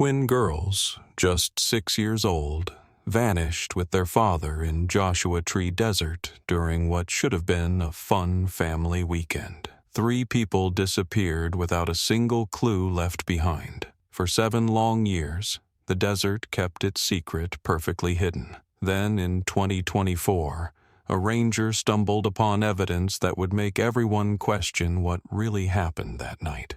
twin girls, just 6 years old, vanished with their father in Joshua Tree Desert during what should have been a fun family weekend. 3 people disappeared without a single clue left behind. For 7 long years, the desert kept its secret perfectly hidden. Then, in 2024, a ranger stumbled upon evidence that would make everyone question what really happened that night.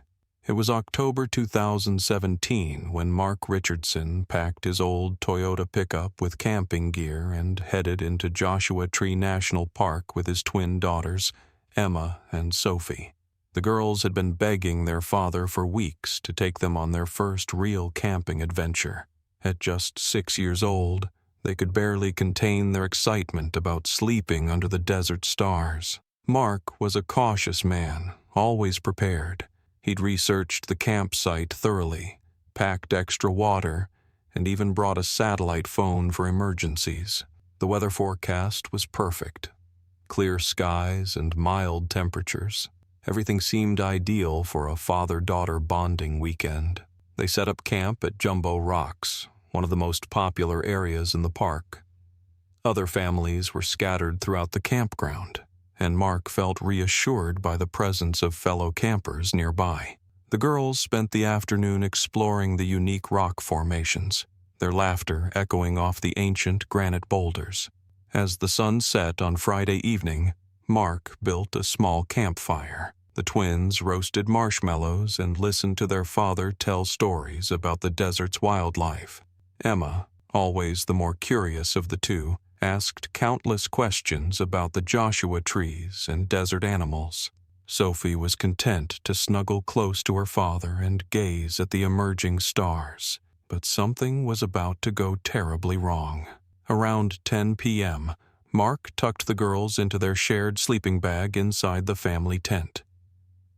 It was October 2017 when Mark Richardson packed his old Toyota pickup with camping gear and headed into Joshua Tree National Park with his twin daughters, Emma and Sophie. The girls had been begging their father for weeks to take them on their first real camping adventure. At just 6 years old, they could barely contain their excitement about sleeping under the desert stars. Mark was a cautious man, always prepared. He'd researched the campsite thoroughly, packed extra water, and even brought a satellite phone for emergencies. The weather forecast was perfect. Clear skies and mild temperatures. Everything seemed ideal for a father-daughter bonding weekend. They set up camp at Jumbo Rocks, one of the most popular areas in the park. Other families were scattered throughout the campground, and Mark felt reassured by the presence of fellow campers nearby. The girls spent the afternoon exploring the unique rock formations, their laughter echoing off the ancient granite boulders. As the sun set on Friday evening, Mark built a small campfire. The twins roasted marshmallows and listened to their father tell stories about the desert's wildlife. Emma, always the more curious of the two, asked countless questions about the Joshua trees and desert animals. Sophie was content to snuggle close to her father and gaze at the emerging stars. But something was about to go terribly wrong. Around 10 p.m., Mark tucked the girls into their shared sleeping bag inside the family tent.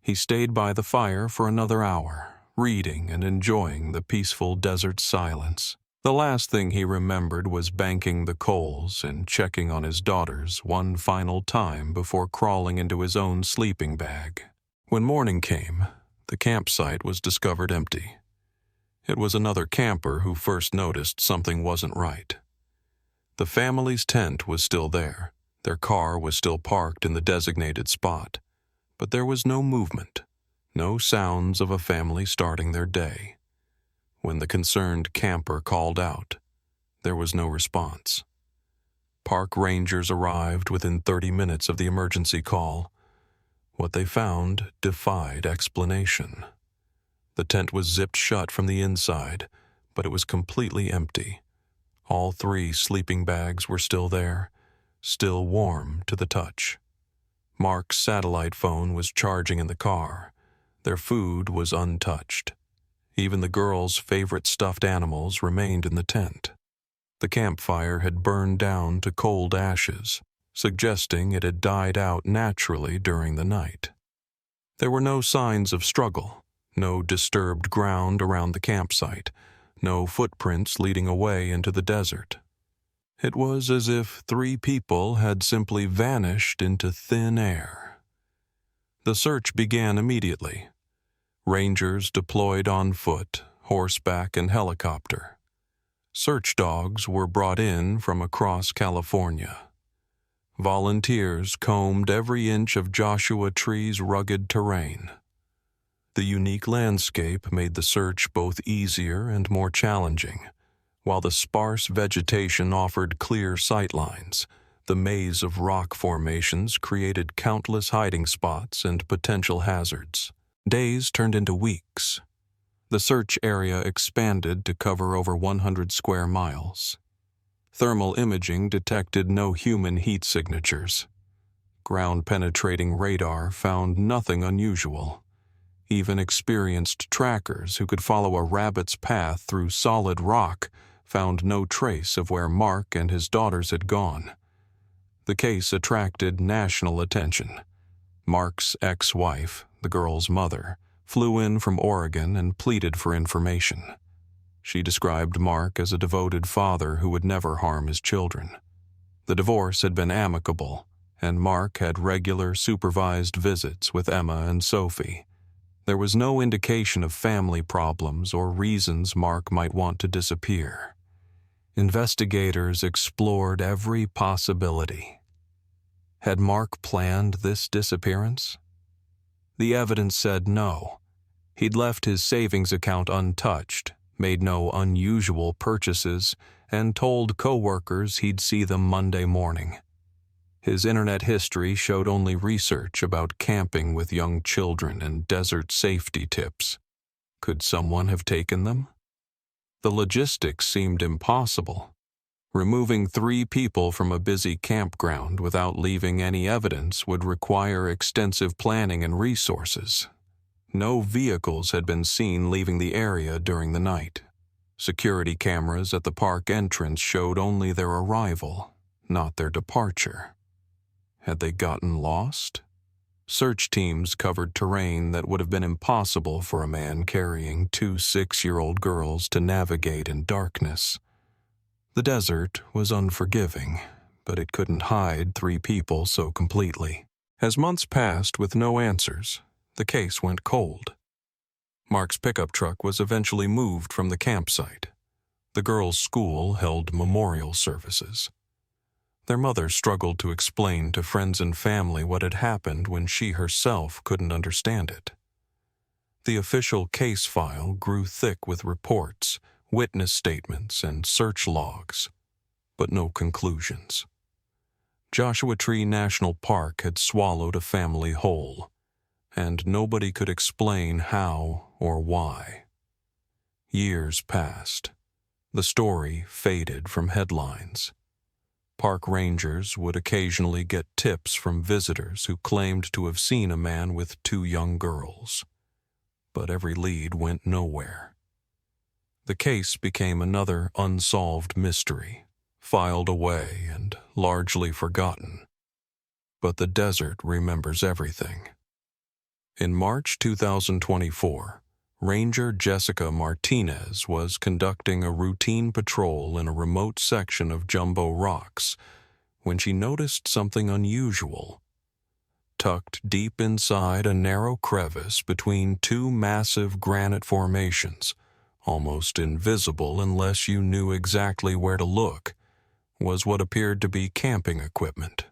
He stayed by the fire for another hour, reading and enjoying the peaceful desert silence. The last thing he remembered was banking the coals and checking on his daughters one final time before crawling into his own sleeping bag. When morning came, the campsite was discovered empty. It was another camper who first noticed something wasn't right. The family's tent was still there. Their car was still parked in the designated spot. But there was no movement, no sounds of a family starting their day. When the concerned camper called out, there was no response. Park rangers arrived within 30 minutes of the emergency call. What they found defied explanation. The tent was zipped shut from the inside, but it was completely empty. All 3 sleeping bags were still there, still warm to the touch. Mark's satellite phone was charging in the car. Their food was untouched. Even the girls' favorite stuffed animals remained in the tent. The campfire had burned down to cold ashes, suggesting it had died out naturally during the night. There were no signs of struggle, no disturbed ground around the campsite, no footprints leading away into the desert. It was as if 3 people had simply vanished into thin air. The search began immediately. Rangers deployed on foot, horseback, and helicopter. Search dogs were brought in from across California. Volunteers combed every inch of Joshua Tree's rugged terrain. The unique landscape made the search both easier and more challenging. While the sparse vegetation offered clear sightlines, the maze of rock formations created countless hiding spots and potential hazards. Days turned into weeks. The search area expanded to cover over 100 square miles. Thermal imaging detected no human heat signatures. Ground-penetrating radar found nothing unusual. Even experienced trackers who could follow a rabbit's path through solid rock found no trace of where Mark and his daughters had gone. The case attracted national attention. Mark's ex-wife, the girl's mother, flew in from Oregon and pleaded for information. She described Mark as a devoted father who would never harm his children. The divorce had been amicable, and Mark had regular supervised visits with Emma and Sophie. There was no indication of family problems or reasons Mark might want to disappear. Investigators explored every possibility. Had Mark planned this disappearance? The evidence said no. He'd left his savings account untouched, made no unusual purchases, and told coworkers he'd see them Monday morning. His internet history showed only research about camping with young children and desert safety tips. Could someone have taken them? The logistics seemed impossible. Removing 3 people from a busy campground without leaving any evidence would require extensive planning and resources. No vehicles had been seen leaving the area during the night. Security cameras at the park entrance showed only their arrival, not their departure. Had they gotten lost? Search teams covered terrain that would have been impossible for a man carrying 2 6-year-old girls to navigate in darkness. The desert was unforgiving, but it couldn't hide 3 people so completely. As months passed with no answers, the case went cold. Mark's pickup truck was eventually moved from the campsite. The girls' school held memorial services. Their mother struggled to explain to friends and family what had happened when she herself couldn't understand it. The official case file grew thick with reports, witness statements, and search logs, but no conclusions. Joshua Tree National Park had swallowed a family whole, and nobody could explain how or why. Years passed. The story faded from headlines. Park rangers would occasionally get tips from visitors who claimed to have seen a man with 2 young girls. But every lead went nowhere. The case became another unsolved mystery, filed away and largely forgotten. But the desert remembers everything. In March 2024, Ranger Jessica Martinez was conducting a routine patrol in a remote section of Jumbo Rocks when she noticed something unusual. Tucked deep inside a narrow crevice between 2 massive granite formations, almost invisible unless you knew exactly where to look, was what appeared to be camping equipment.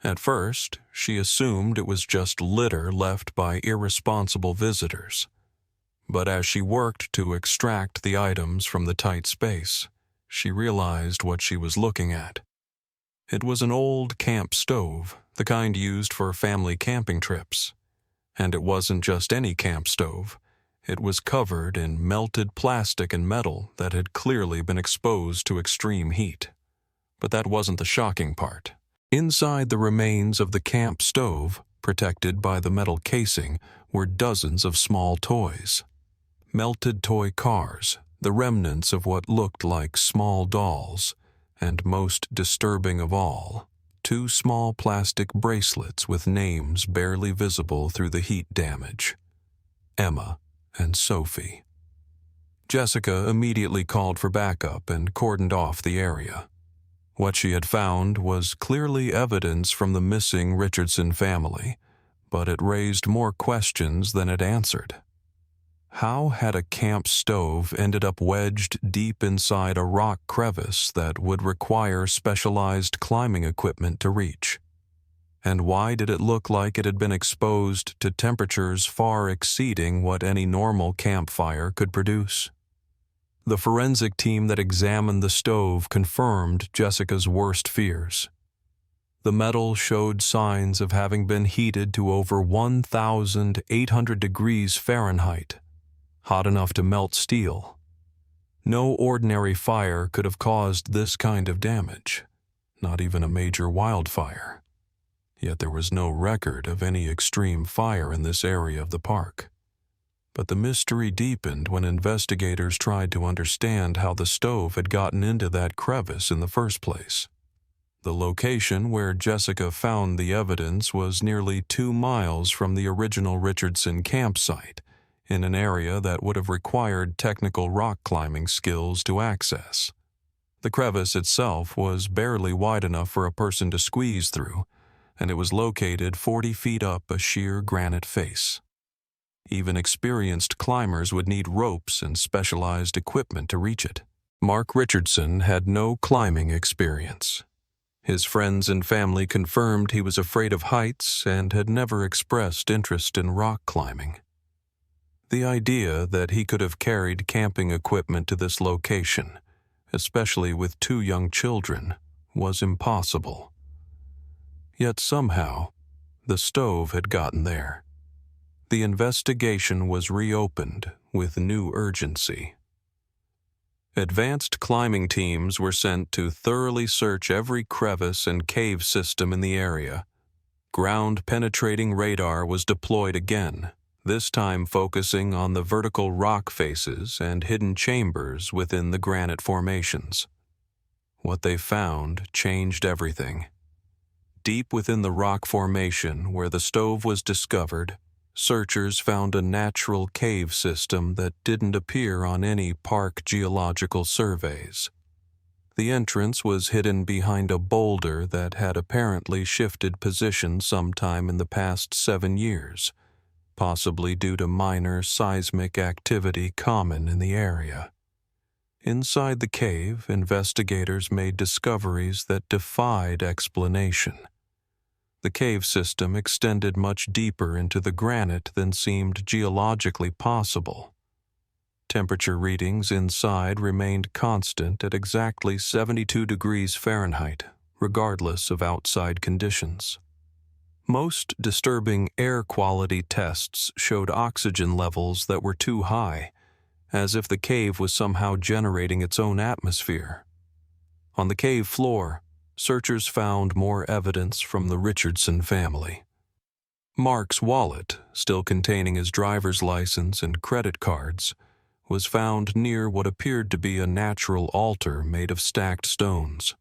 At first, she assumed it was just litter left by irresponsible visitors. But as she worked to extract the items from the tight space, she realized what she was looking at. It was an old camp stove, the kind used for family camping trips. And it wasn't just any camp stove. It was covered in melted plastic and metal that had clearly been exposed to extreme heat. But that wasn't the shocking part. Inside the remains of the camp stove, protected by the metal casing, were dozens of small toys. Melted toy cars, the remnants of what looked like small dolls, and most disturbing of all, 2 small plastic bracelets with names barely visible through the heat damage. Emma and Sophie. Jessica immediately called for backup and cordoned off the area. What she had found was clearly evidence from the missing Richardson family, but it raised more questions than it answered. How had a camp stove ended up wedged deep inside a rock crevice that would require specialized climbing equipment to reach? And why did it look like it had been exposed to temperatures far exceeding what any normal campfire could produce? The forensic team that examined the stove confirmed Jessica's worst fears. The metal showed signs of having been heated to over 1,800 degrees Fahrenheit, hot enough to melt steel. No ordinary fire could have caused this kind of damage, not even a major wildfire. Yet there was no record of any extreme fire in this area of the park. But the mystery deepened when investigators tried to understand how the stove had gotten into that crevice in the first place. The location where Jessica found the evidence was nearly 2 miles from the original Richardson campsite, in an area that would have required technical rock climbing skills to access. The crevice itself was barely wide enough for a person to squeeze through, and it was located 40 feet up a sheer granite face. Even experienced climbers would need ropes and specialized equipment to reach it. Mark Richardson had no climbing experience. His friends and family confirmed he was afraid of heights and had never expressed interest in rock climbing. The idea that he could have carried camping equipment to this location, especially with 2 young children, was impossible. Yet somehow, the stove had gotten there. The investigation was reopened with new urgency. Advanced climbing teams were sent to thoroughly search every crevice and cave system in the area. Ground-penetrating radar was deployed again, this time focusing on the vertical rock faces and hidden chambers within the granite formations. What they found changed everything. Deep within the rock formation where the stove was discovered, searchers found a natural cave system that didn't appear on any park geological surveys. The entrance was hidden behind a boulder that had apparently shifted position sometime in the past 7 years, possibly due to minor seismic activity common in the area. Inside the cave, investigators made discoveries that defied explanation. The cave system extended much deeper into the granite than seemed geologically possible. Temperature readings inside remained constant at exactly 72 degrees Fahrenheit, regardless of outside conditions. Most disturbing air quality tests showed oxygen levels that were too high, as if the cave was somehow generating its own atmosphere. On the cave floor, searchers found more evidence from the Richardson family. Mark's wallet, still containing his driver's license and credit cards, was found near what appeared to be a natural altar made of stacked stones.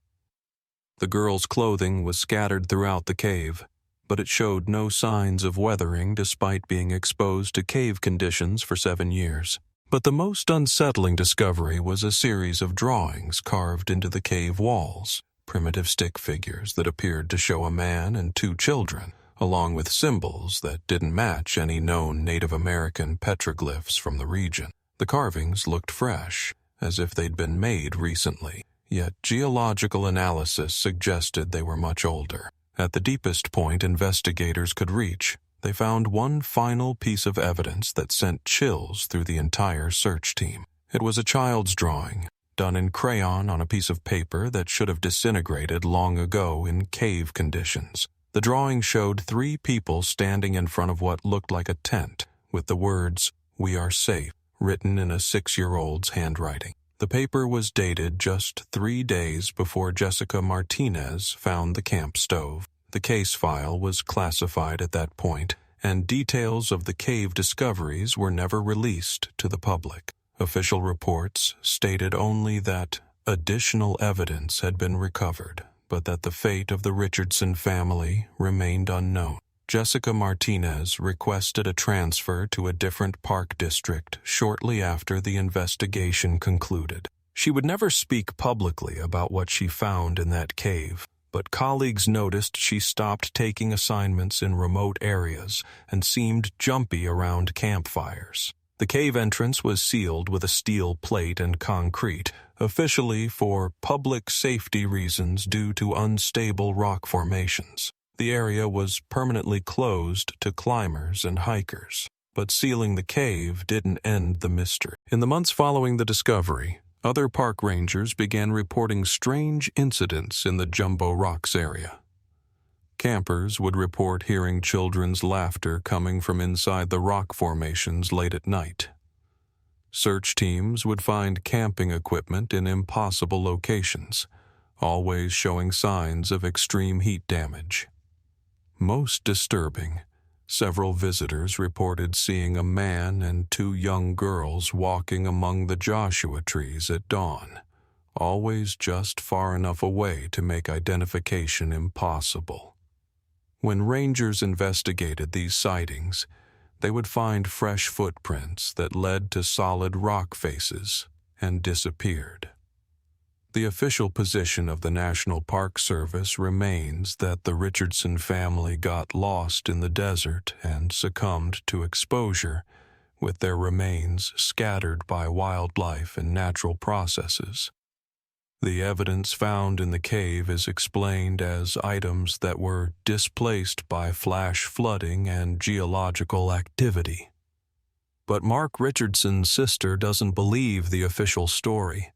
The girl's clothing was scattered throughout the cave, but it showed no signs of weathering despite being exposed to cave conditions for 7 years. But the most unsettling discovery was a series of drawings carved into the cave walls. Primitive stick figures that appeared to show a man and 2 children, along with symbols that didn't match any known Native American petroglyphs from the region. The carvings looked fresh, as if they'd been made recently, yet geological analysis suggested they were much older. At the deepest point investigators could reach, they found one final piece of evidence that sent chills through the entire search team. It was a child's drawing, done in crayon on a piece of paper that should have disintegrated long ago in cave conditions. The drawing showed 3 people standing in front of what looked like a tent, with the words, "We are safe," written in a 6-year-old's handwriting. The paper was dated just 3 days before Jessica Martinez found the camp stove. The case file was classified at that point, and details of the cave discoveries were never released to the public. Official reports stated only that additional evidence had been recovered, but that the fate of the Richardson family remained unknown. Jessica Martinez requested a transfer to a different park district shortly after the investigation concluded. She would never speak publicly about what she found in that cave, but colleagues noticed she stopped taking assignments in remote areas and seemed jumpy around campfires. The cave entrance was sealed with a steel plate and concrete, officially for public safety reasons due to unstable rock formations. The area was permanently closed to climbers and hikers, but sealing the cave didn't end the mystery. In the months following the discovery, other park rangers began reporting strange incidents in the Jumbo Rocks area. Campers would report hearing children's laughter coming from inside the rock formations late at night. Search teams would find camping equipment in impossible locations, always showing signs of extreme heat damage. Most disturbing, several visitors reported seeing a man and 2 young girls walking among the Joshua trees at dawn, always just far enough away to make identification impossible. When rangers investigated these sightings, they would find fresh footprints that led to solid rock faces and disappeared. The official position of the National Park Service remains that the Richardson family got lost in the desert and succumbed to exposure, with their remains scattered by wildlife and natural processes. The evidence found in the cave is explained as items that were displaced by flash flooding and geological activity. But Mark Richardson's sister doesn't believe the official story.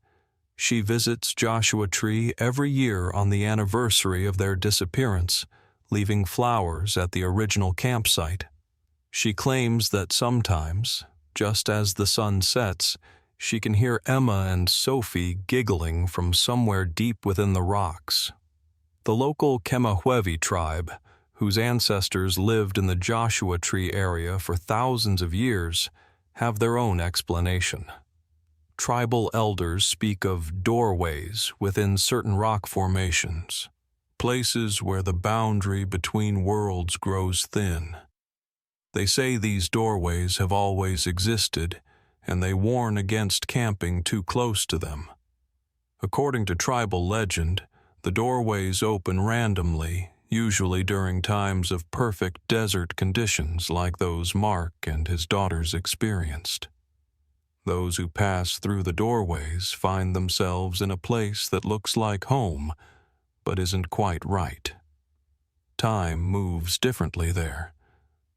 She visits Joshua Tree every year on the anniversary of their disappearance, leaving flowers at the original campsite. She claims that sometimes, just as the sun sets, she can hear Emma and Sophie giggling from somewhere deep within the rocks. The local Kemahwevi tribe, whose ancestors lived in the Joshua Tree area for thousands of years, have their own explanation. Tribal elders speak of doorways within certain rock formations, places where the boundary between worlds grows thin. They say these doorways have always existed, and they warn against camping too close to them. According to tribal legend, the doorways open randomly, usually during times of perfect desert conditions like those Mark and his daughters experienced. Those who pass through the doorways find themselves in a place that looks like home, but isn't quite right. Time moves differently there,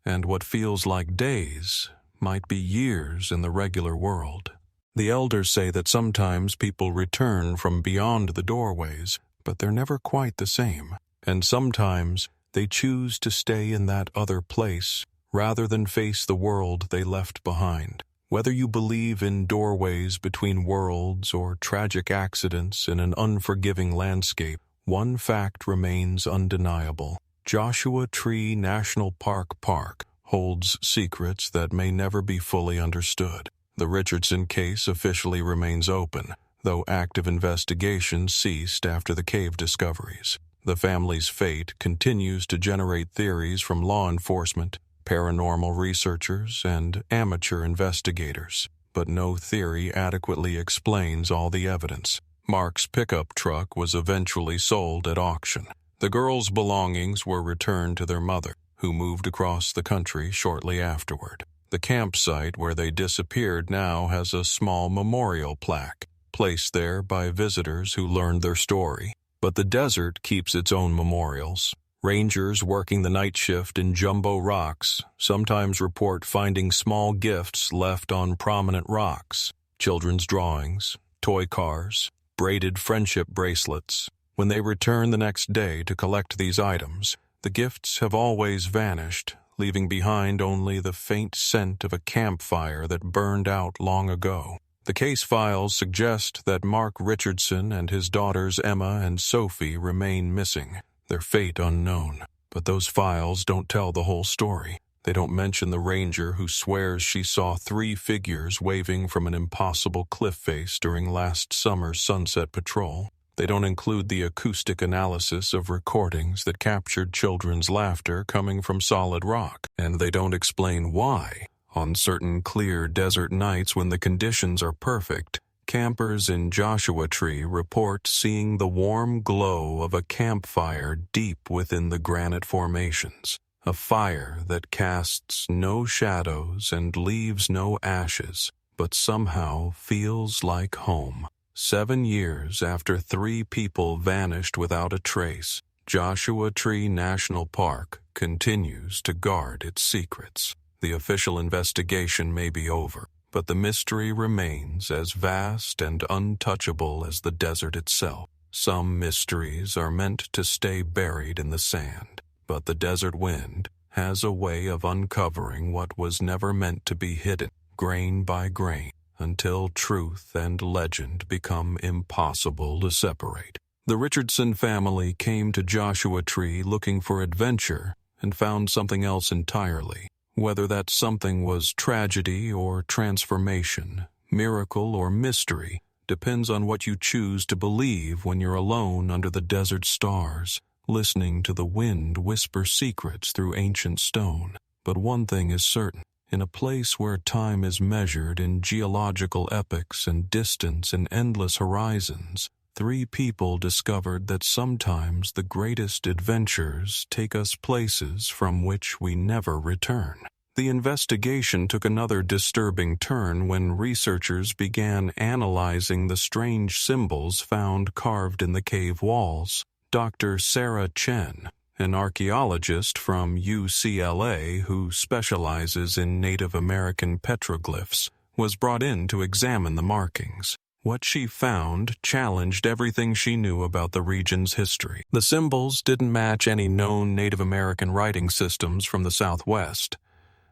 and what feels like days might be years in the regular world. The elders say that sometimes people return from beyond the doorways, but they're never quite the same, and sometimes they choose to stay in that other place rather than face the world they left behind. Whether you believe in doorways between worlds or tragic accidents in an unforgiving landscape, one fact remains undeniable. Joshua Tree National Park holds secrets that may never be fully understood. The Richardson case officially remains open, though active investigations ceased after the cave discoveries. The family's fate continues to generate theories from law enforcement, paranormal researchers, and amateur investigators, but no theory adequately explains all the evidence. Mark's pickup truck was eventually sold at auction. The girls' belongings were returned to their mother, who moved across the country shortly afterward. The campsite where they disappeared now has a small memorial plaque, placed there by visitors who learned their story. But the desert keeps its own memorials. Rangers working the night shift in Jumbo Rocks sometimes report finding small gifts left on prominent rocks, children's drawings, toy cars, braided friendship bracelets. When they return the next day to collect these items, the gifts have always vanished, leaving behind only the faint scent of a campfire that burned out long ago. The case files suggest that Mark Richardson and his daughters Emma and Sophie remain missing, their fate unknown. But those files don't tell the whole story. They don't mention the ranger who swears she saw 3 figures waving from an impossible cliff face during last summer's sunset patrol. They don't include the acoustic analysis of recordings that captured children's laughter coming from solid rock. And they don't explain why, on certain clear desert nights when the conditions are perfect, campers in Joshua Tree report seeing the warm glow of a campfire deep within the granite formations, a fire that casts no shadows and leaves no ashes, but somehow feels like home. 7 years after 3 people vanished without a trace, Joshua Tree National Park continues to guard its secrets. The official investigation may be over, but the mystery remains as vast and untouchable as the desert itself. Some mysteries are meant to stay buried in the sand, but the desert wind has a way of uncovering what was never meant to be hidden, grain by grain, until truth and legend become impossible to separate. The Richardson family came to Joshua Tree looking for adventure and found something else entirely. Whether that something was tragedy or transformation, miracle or mystery, depends on what you choose to believe when you're alone under the desert stars, listening to the wind whisper secrets through ancient stone. But one thing is certain. In a place where time is measured in geological epochs and distance in endless horizons, three people discovered that sometimes the greatest adventures take us places from which we never return. The investigation took another disturbing turn when researchers began analyzing the strange symbols found carved in the cave walls. Dr. Sarah Chen, an archaeologist from UCLA who specializes in Native American petroglyphs, was brought in to examine the markings. What she found challenged everything she knew about the region's history. The symbols didn't match any known Native American writing systems from the Southwest.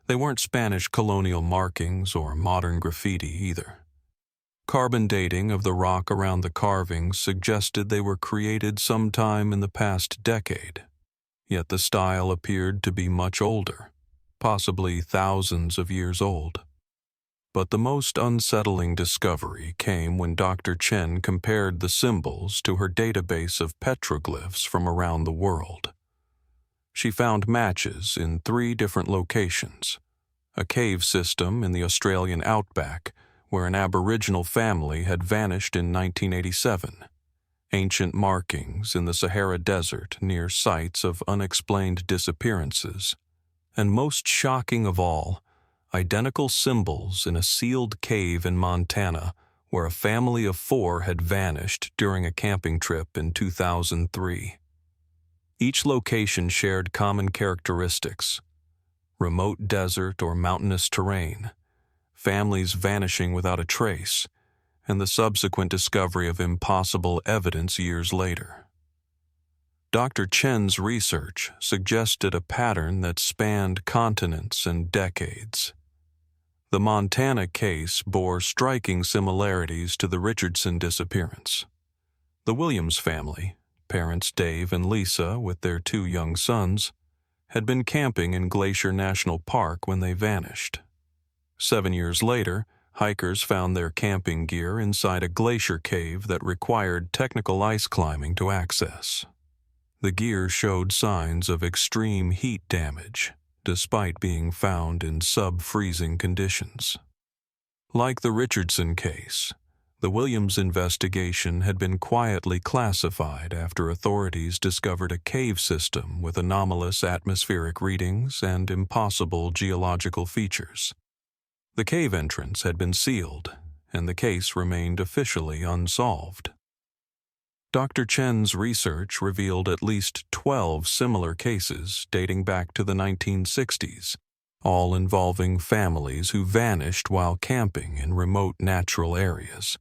They weren't Spanish colonial markings or modern graffiti either. Carbon dating of the rock around the carvings suggested they were created sometime in the past decade, yet the style appeared to be much older, possibly thousands of years old. But the most unsettling discovery came when Dr. Chen compared the symbols to her database of petroglyphs from around the world. She found matches in 3 different locations: a cave system in the Australian outback, where an Aboriginal family had vanished in 1987, ancient markings in the Sahara Desert near sites of unexplained disappearances, and most shocking of all, identical symbols in a sealed cave in Montana where a family of 4 had vanished during a camping trip in 2003. Each location shared common characteristics: remote desert or mountainous terrain, families vanishing without a trace, and the subsequent discovery of impossible evidence years later. Dr. Chen's research suggested a pattern that spanned continents and decades. The Montana case bore striking similarities to the Richardson disappearance. The Williams family, parents Dave and Lisa with their 2 young sons, had been camping in Glacier National Park when they vanished. 7 years later, hikers found their camping gear inside a glacier cave that required technical ice climbing to access. The gear showed signs of extreme heat damage, despite being found in sub-freezing conditions. Like the Richardson case, the Williams investigation had been quietly classified after authorities discovered a cave system with anomalous atmospheric readings and impossible geological features. The cave entrance had been sealed, and the case remained officially unsolved. Dr. Chen's research revealed at least 12 similar cases dating back to the 1960s, all involving families who vanished while camping in remote natural areas.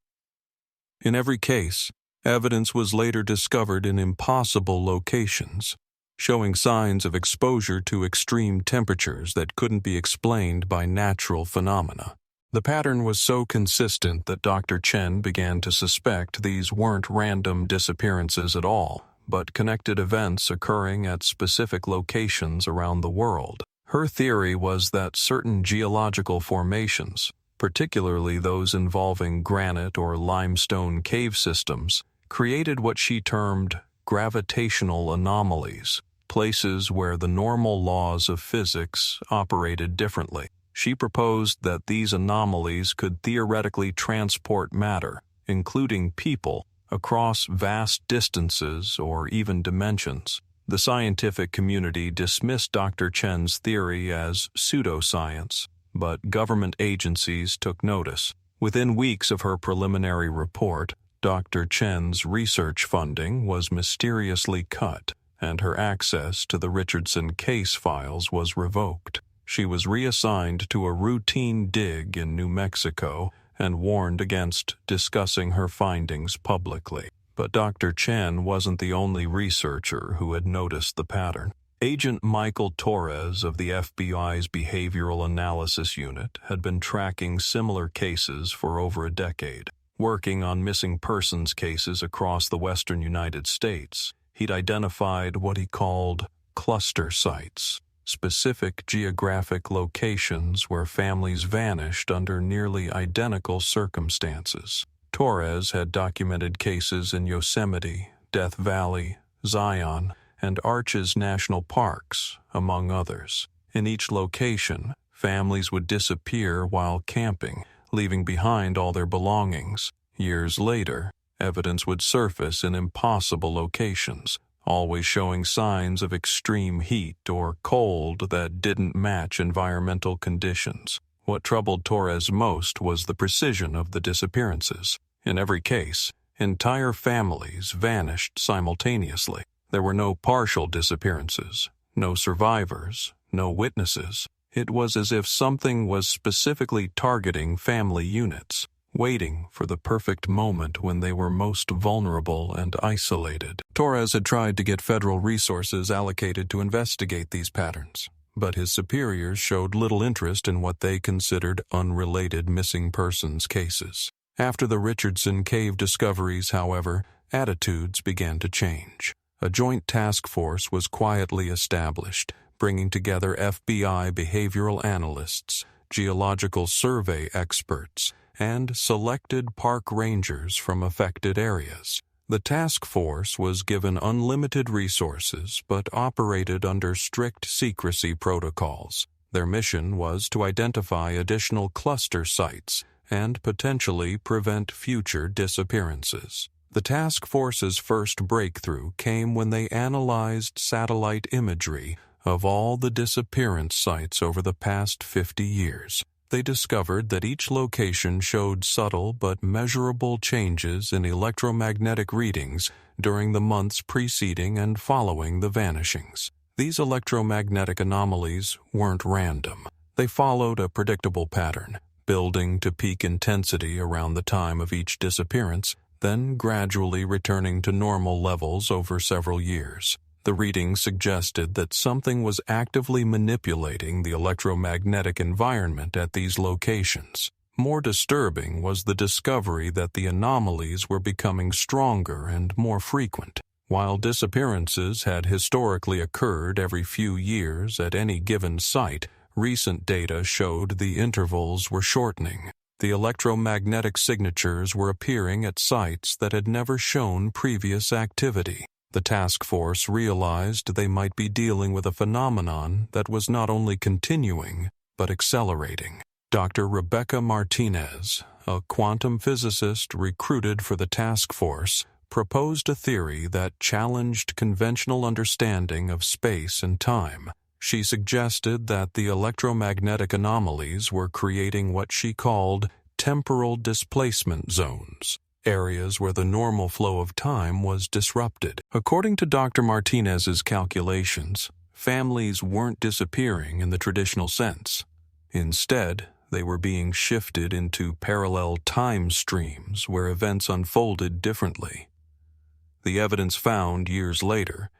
In every case, evidence was later discovered in impossible locations, showing signs of exposure to extreme temperatures that couldn't be explained by natural phenomena. The pattern was so consistent that Dr. Chen began to suspect these weren't random disappearances at all, but connected events occurring at specific locations around the world. Her theory was that certain geological formations, particularly those involving granite or limestone cave systems, created what she termed gravitational anomalies, places where the normal laws of physics operated differently. She proposed that these anomalies could theoretically transport matter, including people, across vast distances or even dimensions. The scientific community dismissed Dr. Chen's theory as pseudoscience, but government agencies took notice. Within weeks of her preliminary report, Dr. Chen's research funding was mysteriously cut, and her access to the Richardson case files was revoked. She was reassigned to a routine dig in New Mexico and warned against discussing her findings publicly. But Dr. Chen wasn't the only researcher who had noticed the pattern. Agent Michael Torres of the FBI's Behavioral Analysis Unit had been tracking similar cases for over a decade. Working on missing persons cases across the western United States, he'd identified what he called cluster sites, specific geographic locations where families vanished under nearly identical circumstances. Torres had documented cases in Yosemite, Death Valley, Zion, and Arches National Parks, among others. In each location, families would disappear while camping, leaving behind all their belongings. Years later, evidence would surface in impossible locations, always showing signs of extreme heat or cold that didn't match environmental conditions. What troubled Torres most was the precision of the disappearances. In every case, entire families vanished simultaneously. There were no partial disappearances, no survivors, no witnesses. It was as if something was specifically targeting family units, waiting for the perfect moment when they were most vulnerable and isolated. Torres had tried to get federal resources allocated to investigate these patterns, but his superiors showed little interest in what they considered unrelated missing persons cases. After the Richardson cave discoveries, however, attitudes began to change. A joint task force was quietly established, bringing together FBI behavioral analysts, geological survey experts, and selected park rangers from affected areas. The task force was given unlimited resources but operated under strict secrecy protocols. Their mission was to identify additional cluster sites and potentially prevent future disappearances. The task force's first breakthrough came when they analyzed satellite imagery of all the disappearance sites over the past 50 years. They discovered that each location showed subtle but measurable changes in electromagnetic readings during the months preceding and following the vanishings. These electromagnetic anomalies weren't random. They followed a predictable pattern, building to peak intensity around the time of each disappearance, then gradually returning to normal levels over several years. The readings suggested that something was actively manipulating the electromagnetic environment at these locations. More disturbing was the discovery that the anomalies were becoming stronger and more frequent. While disappearances had historically occurred every few years at any given site, recent data showed the intervals were shortening. The electromagnetic signatures were appearing at sites that had never shown previous activity. The task force realized they might be dealing with a phenomenon that was not only continuing, but accelerating. Dr. Rebecca Martinez, a quantum physicist recruited for the task force, proposed a theory that challenged conventional understanding of space and time. She suggested that the electromagnetic anomalies were creating what she called temporal displacement zones, areas where the normal flow of time was disrupted. According to Dr. Martinez's calculations, families weren't disappearing in the traditional sense. Instead, they were being shifted into parallel time streams where events unfolded differently. The evidence found years later,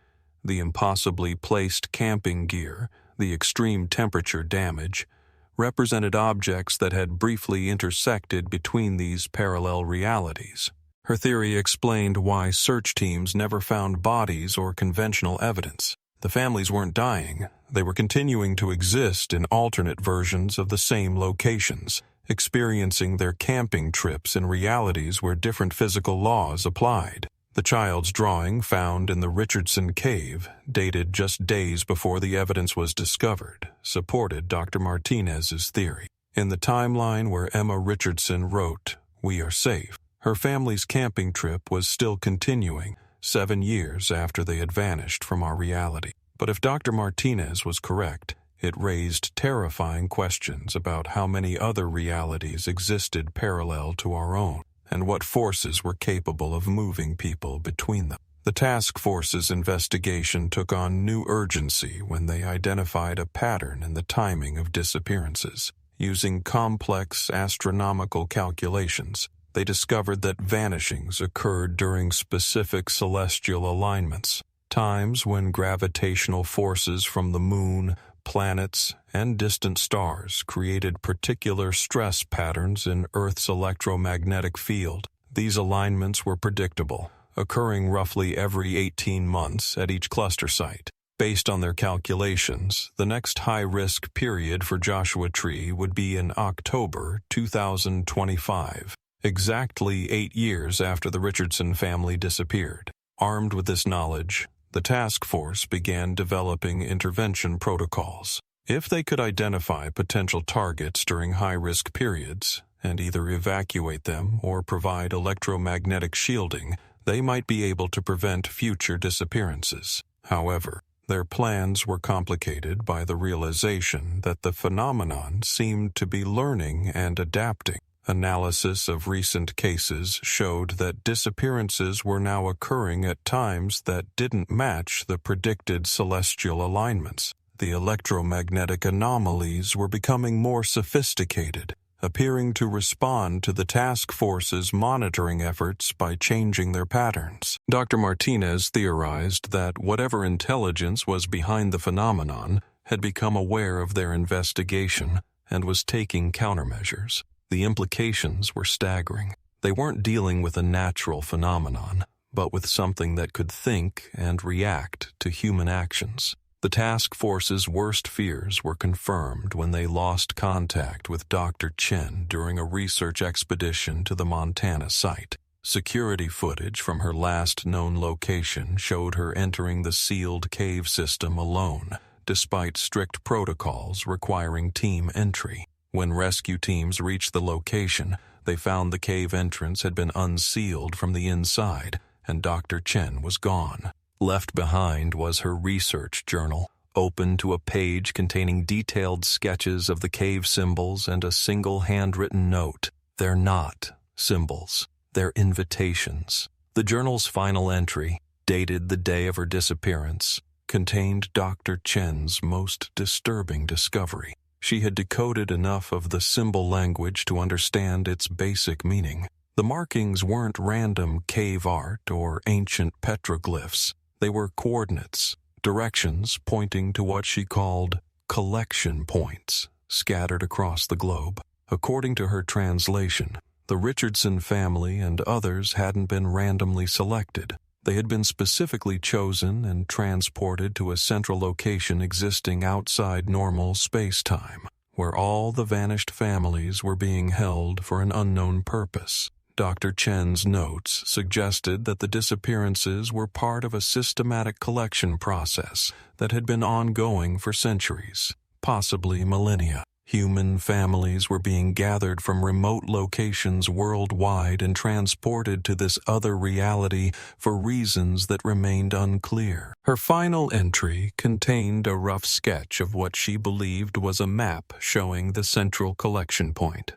the impossibly placed camping gear, the extreme temperature damage, represented objects that had briefly intersected between these parallel realities. Her theory explained why search teams never found bodies or conventional evidence. The families weren't dying. They were continuing to exist in alternate versions of the same locations, experiencing their camping trips in realities where different physical laws applied. The child's drawing found in the Richardson cave, dated just days before the evidence was discovered, supported Dr. Martinez's theory. In the timeline where Emma Richardson wrote, "We are safe," her family's camping trip was still continuing 7 years after they had vanished from our reality. But if Dr. Martinez was correct, it raised terrifying questions about how many other realities existed parallel to our own, and what forces were capable of moving people between them. The task force's investigation took on new urgency when they identified a pattern in the timing of disappearances. Using complex astronomical calculations, they discovered that vanishings occurred during specific celestial alignments, times when gravitational forces from the moon, planets, and distant stars created particular stress patterns in Earth's electromagnetic field. These alignments were predictable, occurring roughly every 18 months at each cluster site. Based on their calculations, the next high-risk period for Joshua Tree would be in October 2025, exactly 8 years after the Richardson family disappeared. Armed with this knowledge, the task force began developing intervention protocols. If they could identify potential targets during high-risk periods, and either evacuate them or provide electromagnetic shielding, they might be able to prevent future disappearances. However, their plans were complicated by the realization that the phenomenon seemed to be learning and adapting. Analysis of recent cases showed that disappearances were now occurring at times that didn't match the predicted celestial alignments. The electromagnetic anomalies were becoming more sophisticated, appearing to respond to the task force's monitoring efforts by changing their patterns. Dr. Martinez theorized that whatever intelligence was behind the phenomenon had become aware of their investigation and was taking countermeasures. The implications were staggering. They weren't dealing with a natural phenomenon, but with something that could think and react to human actions. The task force's worst fears were confirmed when they lost contact with Dr. Chen during a research expedition to the Montana site. Security footage from her last known location showed her entering the sealed cave system alone, despite strict protocols requiring team entry. When rescue teams reached the location, they found the cave entrance had been unsealed from the inside, and Dr. Chen was gone. Left behind was her research journal, open to a page containing detailed sketches of the cave symbols and a single handwritten note. They're not symbols, they're invitations. The journal's final entry, dated the day of her disappearance, contained Dr. Chen's most disturbing discovery. She had decoded enough of the symbol language to understand its basic meaning. The markings weren't random cave art or ancient petroglyphs. They were coordinates, directions pointing to what she called collection points, scattered across the globe. According to her translation, the Richardson family and others hadn't been randomly selected. They had been specifically chosen and transported to a central location existing outside normal space-time, where all the vanished families were being held for an unknown purpose. Dr. Chen's notes suggested that the disappearances were part of a systematic collection process that had been ongoing for centuries, possibly millennia. Human families were being gathered from remote locations worldwide and transported to this other reality for reasons that remained unclear. Her final entry contained a rough sketch of what she believed was a map showing the central collection point.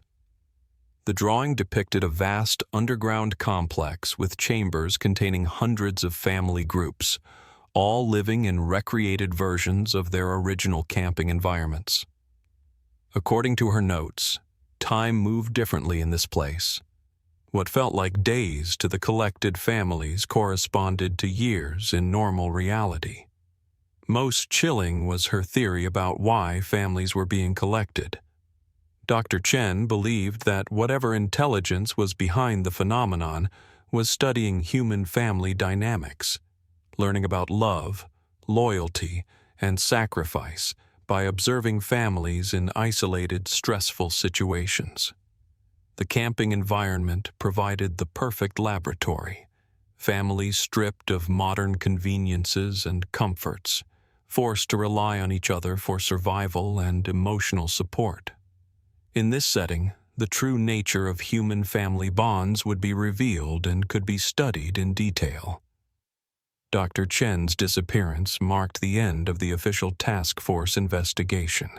The drawing depicted a vast underground complex with chambers containing hundreds of family groups, all living in recreated versions of their original camping environments. According to her notes, time moved differently in this place. What felt like days to the collected families corresponded to years in normal reality. Most chilling was her theory about why families were being collected. Dr. Chen believed that whatever intelligence was behind the phenomenon was studying human family dynamics, learning about love, loyalty, and sacrifice by observing families in isolated, stressful situations. The camping environment provided the perfect laboratory. Families stripped of modern conveniences and comforts, forced to rely on each other for survival and emotional support. In this setting, the true nature of human family bonds would be revealed and could be studied in detail. Dr. Chen's disappearance marked the end of the official task force investigation.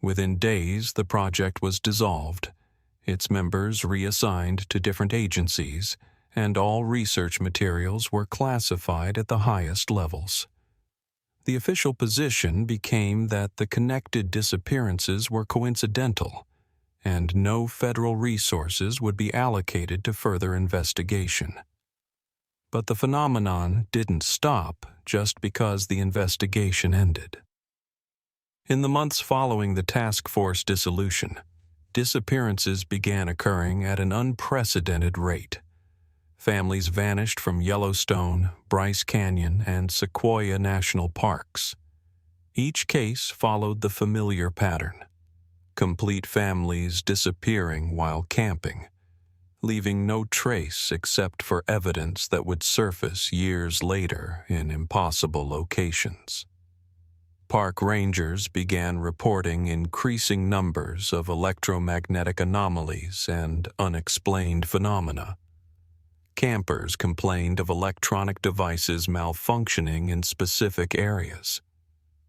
Within days, the project was dissolved, its members reassigned to different agencies, and all research materials were classified at the highest levels. The official position became that the connected disappearances were coincidental, and no federal resources would be allocated to further investigation. But the phenomenon didn't stop just because the investigation ended. In the months following the task force dissolution, disappearances began occurring at an unprecedented rate. Families vanished from Yellowstone, Bryce Canyon, and Sequoia National Parks. Each case followed the familiar pattern: complete families disappearing while camping, leaving no trace except for evidence that would surface years later in impossible locations. Park rangers began reporting increasing numbers of electromagnetic anomalies and unexplained phenomena. Campers complained of electronic devices malfunctioning in specific areas.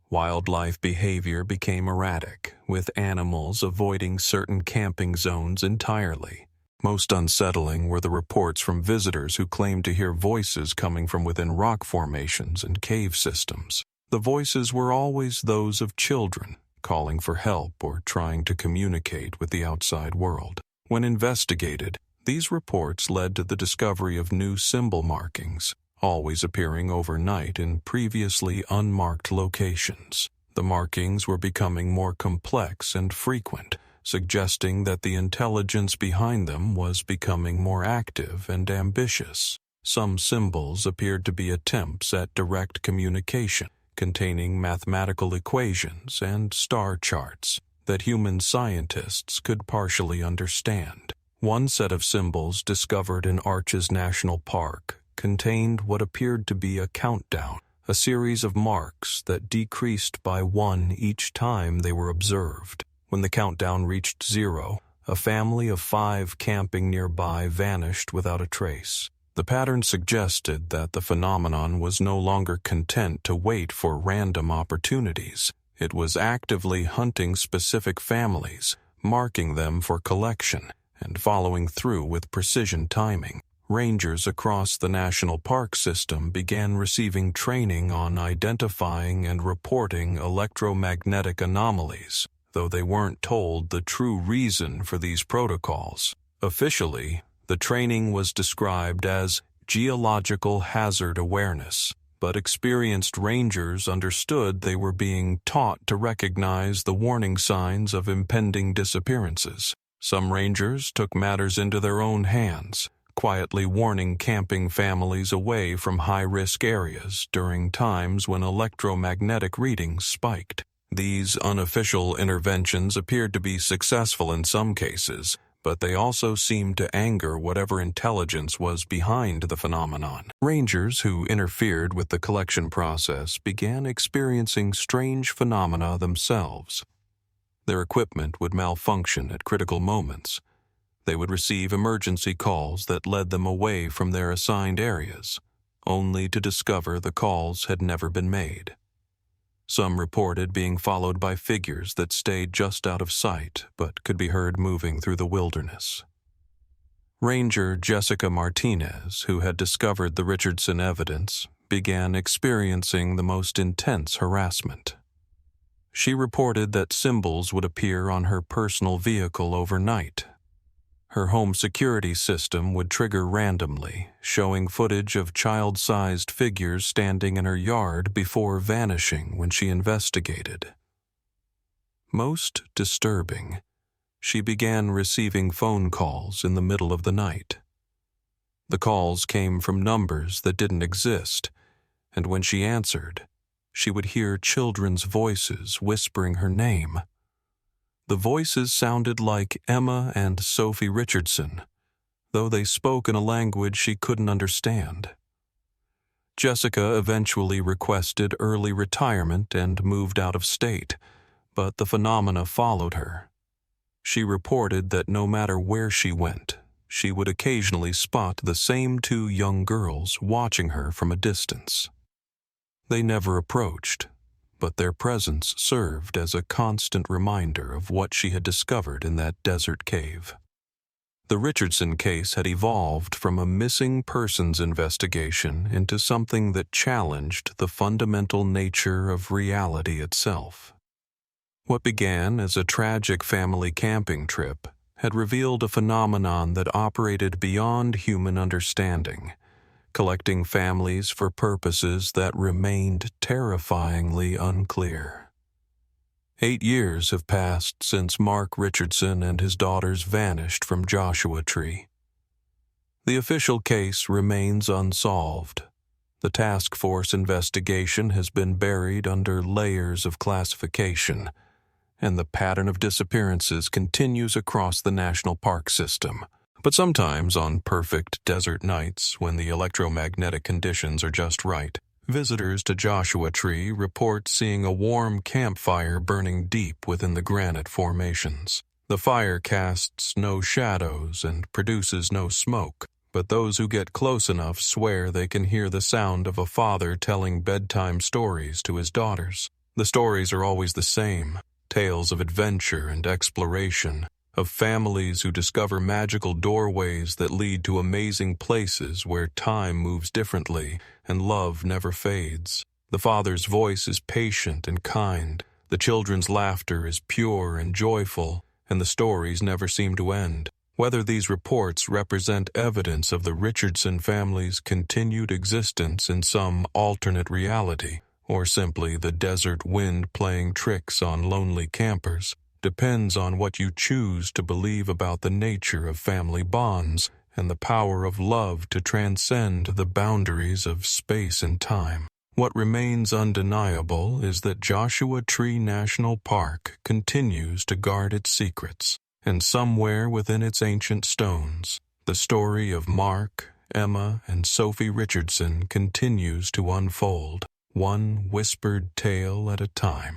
Wildlife behavior became erratic, with animals avoiding certain camping zones entirely. Most unsettling were the reports from visitors who claimed to hear voices coming from within rock formations and cave systems. The voices were always those of children, calling for help or trying to communicate with the outside world. When investigated, these reports led to the discovery of new symbol markings, always appearing overnight in previously unmarked locations. The markings were becoming more complex and frequent, suggesting that the intelligence behind them was becoming more active and ambitious. Some symbols appeared to be attempts at direct communication, containing mathematical equations and star charts that human scientists could partially understand. One set of symbols discovered in Arches National Park contained what appeared to be a countdown, a series of marks that decreased by 1 each time they were observed. When the countdown reached 0, a family of 5 camping nearby vanished without a trace. The pattern suggested that the phenomenon was no longer content to wait for random opportunities. It was actively hunting specific families, marking them for collection, and following through with precision timing. Rangers across the national park system began receiving training on identifying and reporting electromagnetic anomalies, though they weren't told the true reason for these protocols. Officially, the training was described as geological hazard awareness, but experienced rangers understood they were being taught to recognize the warning signs of impending disappearances. Some rangers took matters into their own hands, quietly warning camping families away from high-risk areas during times when electromagnetic readings spiked. These unofficial interventions appeared to be successful in some cases, but they also seemed to anger whatever intelligence was behind the phenomenon. Rangers who interfered with the collection process began experiencing strange phenomena themselves. Their equipment would malfunction at critical moments. They would receive emergency calls that led them away from their assigned areas, only to discover the calls had never been made. Some reported being followed by figures that stayed just out of sight but could be heard moving through the wilderness. Ranger Jessica Martinez, who had discovered the Richardson evidence, began experiencing the most intense harassment. She reported that symbols would appear on her personal vehicle overnight. Her home security system would trigger randomly, showing footage of child-sized figures standing in her yard before vanishing when she investigated. Most disturbing, she began receiving phone calls in the middle of the night. The calls came from numbers that didn't exist, and when she answered, she would hear children's voices whispering her name. The voices sounded like Emma and Sophie Richardson, though they spoke in a language she couldn't understand. Jessica eventually requested early retirement and moved out of state, but the phenomena followed her. She reported that no matter where she went, she would occasionally spot the same 2 young girls watching her from a distance. They never approached, but their presence served as a constant reminder of what she had discovered in that desert cave. The Richardson case had evolved from a missing persons investigation into something that challenged the fundamental nature of reality itself. What began as a tragic family camping trip had revealed a phenomenon that operated beyond human understanding, collecting families for purposes that remained terrifyingly unclear. 8 years have passed since Mark Richardson and his daughters vanished from Joshua Tree. The official case remains unsolved. The task force investigation has been buried under layers of classification, and the pattern of disappearances continues across the national park system. But sometimes on perfect desert nights, when the electromagnetic conditions are just right, Visitors to Joshua Tree report seeing a warm campfire burning deep within the granite formations. The fire casts no shadows and produces no smoke, but those who get close enough swear they can hear the sound of a father telling bedtime stories to his daughters. The stories are always the same, tales of adventure and exploration, of families who discover magical doorways that lead to amazing places where time moves differently and love never fades. The father's voice is patient and kind, the children's laughter is pure and joyful, and the stories never seem to end. Whether these reports represent evidence of the Richardson family's continued existence in some alternate reality, or simply the desert wind playing tricks on lonely campers, depends on what you choose to believe about the nature of family bonds and the power of love to transcend the boundaries of space and time. What remains undeniable is that Joshua Tree National Park continues to guard its secrets, and somewhere within its ancient stones, the story of Mark, Emma, and Sophie Richardson continues to unfold, one whispered tale at a time.